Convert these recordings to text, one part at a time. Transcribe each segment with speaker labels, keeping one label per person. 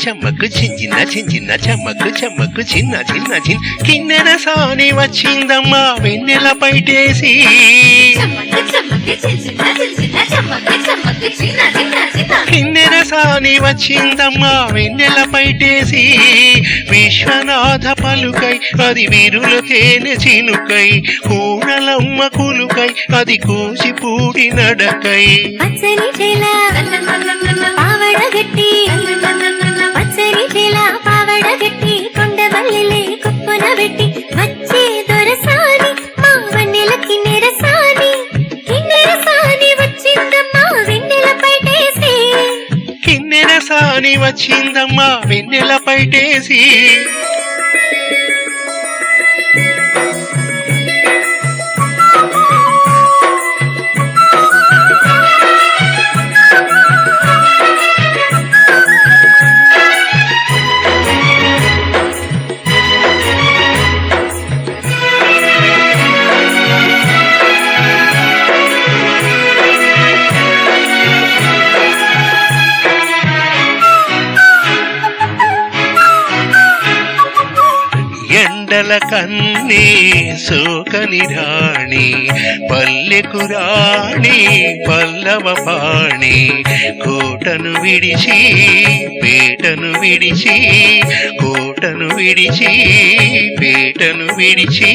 Speaker 1: చెమ్మకు చించిన చించిన చెమ్మకు చెమ్మకు చిన్న చిన్న చిన్న కిన్నెర సాని వచ్చిందమ్మా వెన్నెల పైటేసి కిన్నెర సాని వచ్చిందమ్మా వెన్నెల పైటేసి విశ్వనాథ పలుకై అది వీరుల తేనె చినుకై కూనలమ్మ కులుకై అది కూచిపూడి నడకై
Speaker 2: పావడగట్టి కొండవల్లిలే కుప్పున పెట్టి వచ్చే దొరసాని మా వన్నెల కిన్నెర సాని వచ్చిందమ్మా వెన్నెల పైటేసి
Speaker 1: కిన్నెర సాని వచ్చిందమ్మా వెన్నెల పైటేసి ఎండల కన్నీ సోకని రాణి పల్లెకు రాణి పల్లవ పాణి కోటను విడిచి పేటను విడిచి కోటను విడిచి పేటను విడిచి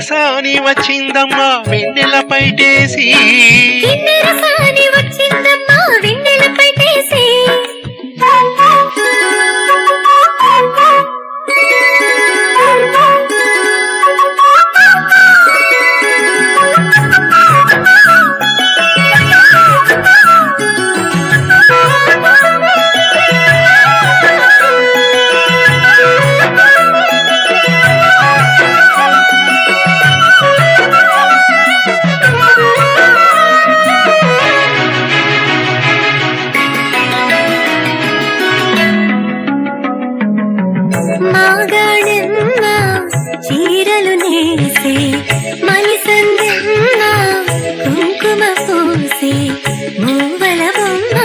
Speaker 1: సాని వచ్చిందమ్మా వెన్నెల పైటేసి
Speaker 2: వచ్చిందమ్మా వెన్నెల పైటేసి మాగాణమ్మ చీరలు నేసే మలిసందమ్మ కుంకుమ పూసే మూవల బొమ్మ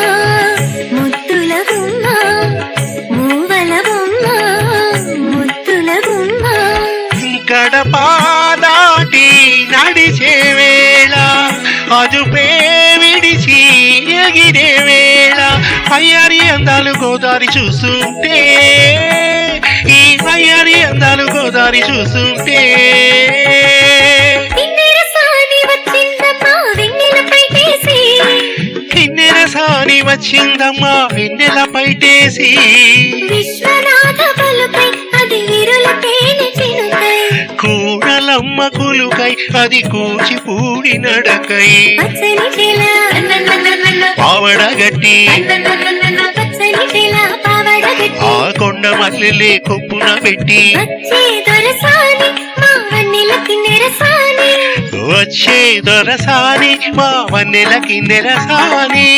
Speaker 2: ముద్దుల బొమ్మ మూవల బొమ్మ ముద్దుల బొమ్మ
Speaker 1: గడప దాటి నడిచే వేళ అదుపే విడిచి ఎగిరే వేళ అయ్యారి అందాలు గోదారి చూస్తుంటే ఈ అయ్యారి అందాలు గోదారి చూస్తుంటే
Speaker 2: కిన్నెర సాని వచ్చిందమ్మా వెన్నెల పైటేసి విశ్వనాథ పలుకై అది వీరుల తేనె చినుకై
Speaker 1: కూడలమ్మ కులుకై అది కూచిపూడి నడకై పావడగట్టి ఆ కొండ మల్లెలే కొప్పున పెట్టి
Speaker 2: వచ్చే దొరసాని మా వన్నెల కిన్నెర సాని